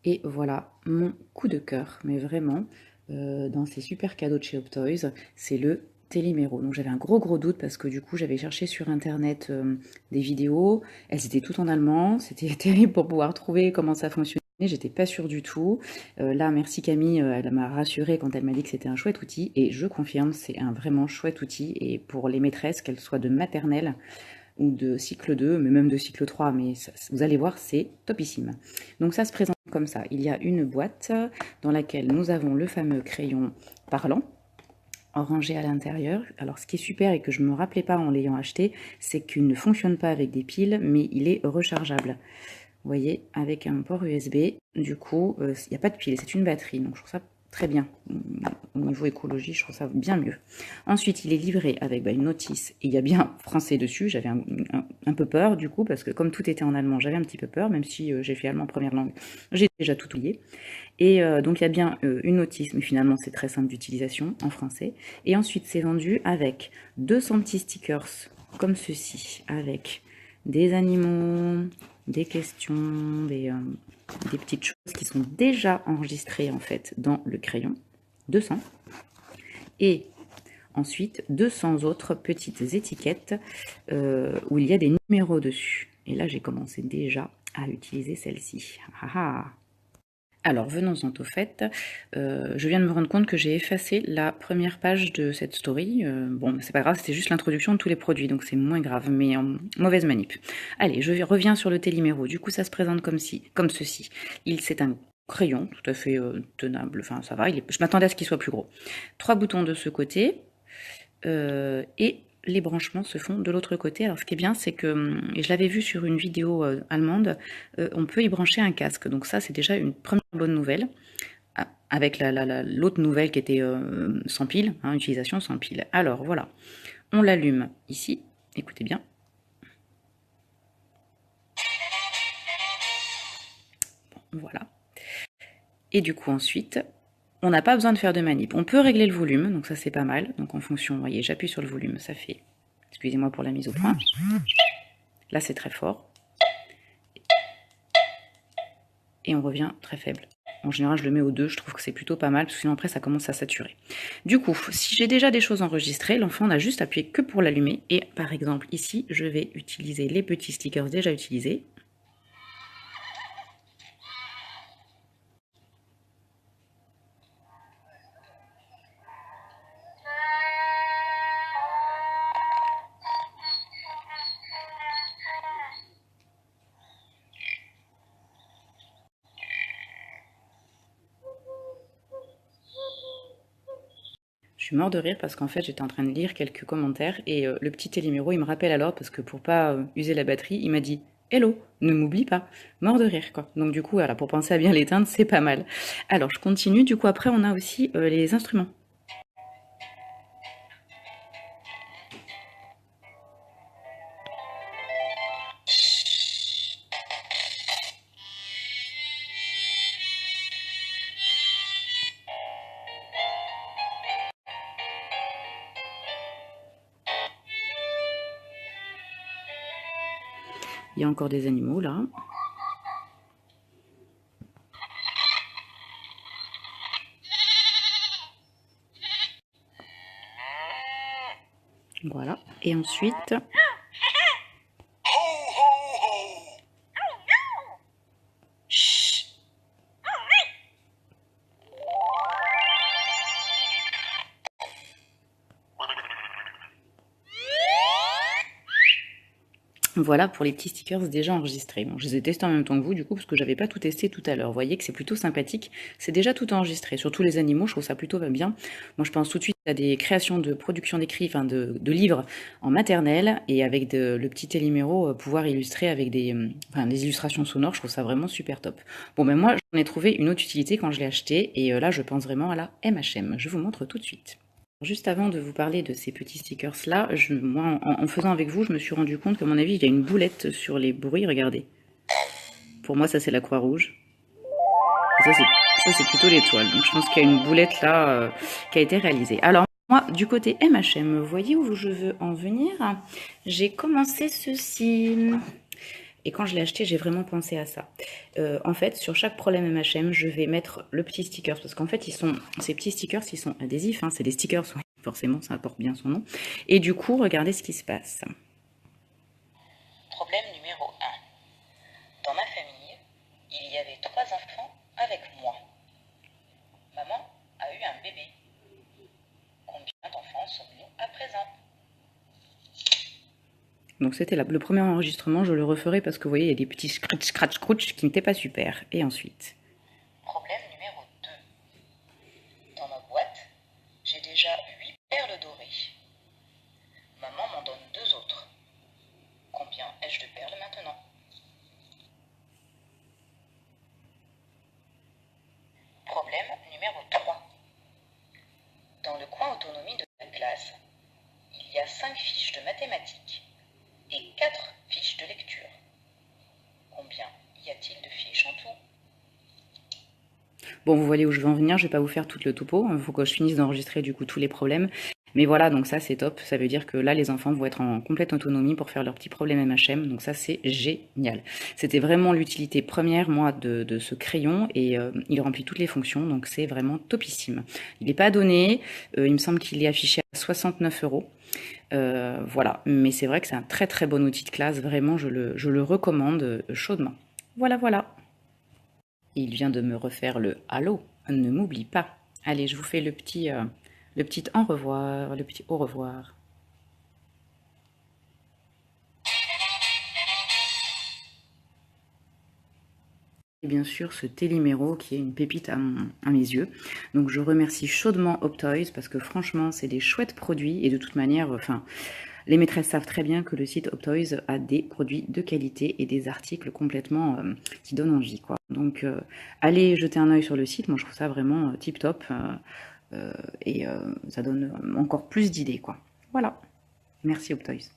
Et voilà mon coup de cœur, mais vraiment, dans ces super cadeaux de chez Hot Toys, c'est le Téléméro. Donc j'avais un gros doute parce que du coup j'avais cherché sur internet des vidéos, elles étaient toutes en allemand, c'était terrible pour pouvoir trouver comment ça fonctionnait. J'étais pas sûre du tout. Là, merci Camille, elle m'a rassurée quand elle m'a dit que c'était un chouette outil. Et je confirme, c'est un vraiment chouette outil. Et pour les maîtresses, qu'elles soient de maternelle ou de cycle 2, mais même de cycle 3, mais ça, vous allez voir, c'est topissime. Donc ça se présente comme ça. Il y a une boîte dans laquelle nous avons le fameux crayon parlant, rangé à l'intérieur. Alors ce qui est super et que je ne me rappelais pas en l'ayant acheté, c'est qu'il ne fonctionne pas avec des piles, mais il est rechargeable. Vous voyez, avec un port USB, du coup, il n'y a pas de pile, c'est une batterie. Donc je trouve ça très bien. Au niveau écologie, je trouve ça bien mieux. Ensuite, il est livré avec une notice. Et il y a bien français dessus. J'avais un peu peur, du coup, parce que comme tout était en allemand, j'avais un petit peu peur, même si j'ai fait allemand première langue. J'ai déjà tout oublié. Et donc, il y a bien une notice, mais finalement, c'est très simple d'utilisation en français. Et ensuite, c'est vendu avec 200 petits stickers, comme ceci, avec des animaux, des questions, des petites choses qui sont déjà enregistrées en fait dans le crayon, 200, et ensuite 200 autres petites étiquettes où il y a des numéros dessus. Et là j'ai commencé déjà à utiliser celle-ci. Alors, venons-en au fait. Je viens de me rendre compte que j'ai effacé la première page de cette story. Bon, c'est pas grave, c'était juste l'introduction de tous les produits, donc c'est moins grave, mais mauvaise manip. Allez, je reviens sur le Téléméro. Du coup, ça se présente comme ceci. C'est un crayon tout à fait tenable, enfin ça va, je m'attendais à ce qu'il soit plus gros. 3 boutons de ce côté, et les branchements se font de l'autre côté. Alors ce qui est bien, c'est que, et je l'avais vu sur une vidéo allemande, on peut y brancher un casque. Donc ça, c'est déjà une première bonne nouvelle, avec l'autre nouvelle qui était sans pile, utilisation sans pile. Alors voilà, on l'allume ici, écoutez bien. Bon, voilà. Et du coup ensuite, on n'a pas besoin de faire de manip. On peut régler le volume, donc ça c'est pas mal. Donc en fonction, vous voyez, j'appuie sur le volume, ça fait, excusez-moi pour la mise au point. Là c'est très fort. Et on revient très faible. En général, je le mets au 2, je trouve que c'est plutôt pas mal, parce que sinon après ça commence à saturer. Du coup, si j'ai déjà des choses enregistrées, l'enfant n'a juste appuyé que pour l'allumer. Et par exemple, ici, je vais utiliser les petits stickers déjà utilisés. Je suis mort de rire parce qu'en fait j'étais en train de lire quelques commentaires et le petit Téléméro il me rappelle à l'ordre parce que pour pas user la batterie il m'a dit hello, ne m'oublie pas, mort de rire quoi. Donc du coup voilà, pour penser à bien l'éteindre c'est pas mal. Alors je continue, du coup après on a aussi les instruments. Il y a encore des animaux là. Voilà. Et ensuite, voilà pour les petits stickers déjà enregistrés. Bon, je les ai testés en même temps que vous, du coup, parce que j'avais pas tout testé tout à l'heure. Vous voyez que c'est plutôt sympathique. C'est déjà tout enregistré. Surtout les animaux, je trouve ça plutôt bien. Moi, je pense tout de suite à des créations de production d'écrits, enfin de livres en maternelle, et avec le petit Téléméro, pouvoir illustrer avec des illustrations sonores. Je trouve ça vraiment super top. Bon, ben moi, j'en ai trouvé une autre utilité quand je l'ai acheté, et là, je pense vraiment à la MHM. Je vous montre tout de suite. Juste avant de vous parler de ces petits stickers-là, moi, en faisant avec vous, je me suis rendu compte qu'à mon avis, il y a une boulette sur les bruits, regardez. Pour moi, ça, c'est la Croix-Rouge. Et ça, c'est plutôt l'étoile. Donc, je pense qu'il y a une boulette là qui a été réalisée. Alors, moi, du côté MHM, vous voyez où je veux en venir? J'ai commencé ceci. Et quand je l'ai acheté, j'ai vraiment pensé à ça. En fait, sur chaque problème MHM, je vais mettre le petit sticker, parce qu'en fait, ces petits stickers, ils sont adhésifs, hein, c'est des stickers, oui, forcément, ça apporte bien son nom. Et du coup, regardez ce qui se passe. Problème numéro 1. Dans ma famille, il y avait 3 enfants avec moi. Maman a eu un bébé. Combien d'enfants sommes-nous à présent? Donc c'était le premier enregistrement, je le referai parce que vous voyez, il y a des petits scratch, scratch, scratch qui n'étaient pas super. Et ensuite. Problème numéro 2. Dans ma boîte, j'ai déjà 8 perles dorées. Maman m'en donne 2 autres. Combien ai-je de perles maintenant? Problème numéro 3. Dans le coin autonomie de la classe, il y a 5 fiches de mathématiques et 4 fiches de lecture. Combien y a-t-il de fiches en tout? Bon, vous voyez où je veux en venir, je vais pas vous faire tout le topo, il faut que je finisse d'enregistrer du coup tous les problèmes. Mais voilà, donc ça c'est top, ça veut dire que là les enfants vont être en complète autonomie pour faire leurs petits problèmes MHM, donc ça c'est génial. C'était vraiment l'utilité première, moi, de ce crayon, et il remplit toutes les fonctions, donc c'est vraiment topissime. Il n'est pas donné, il me semble qu'il est affiché à 69 euros. Voilà, mais c'est vrai que c'est un très très bon outil de classe, vraiment je le recommande chaudement. Voilà, voilà. Il vient de me refaire le allô, ne m'oublie pas. Allez, je vous fais le petit au revoir, le petit au revoir. Et bien sûr, ce Téliméro qui est une pépite à mes yeux. Donc je remercie chaudement Optoys parce que franchement, c'est des chouettes produits et de toute manière, enfin, les maîtresses savent très bien que le site Optoys a des produits de qualité et des articles complètement qui donnent envie, quoi. Donc allez jeter un œil sur le site, moi je trouve ça vraiment tip top et ça donne encore plus d'idées, quoi. Voilà, merci Optoys.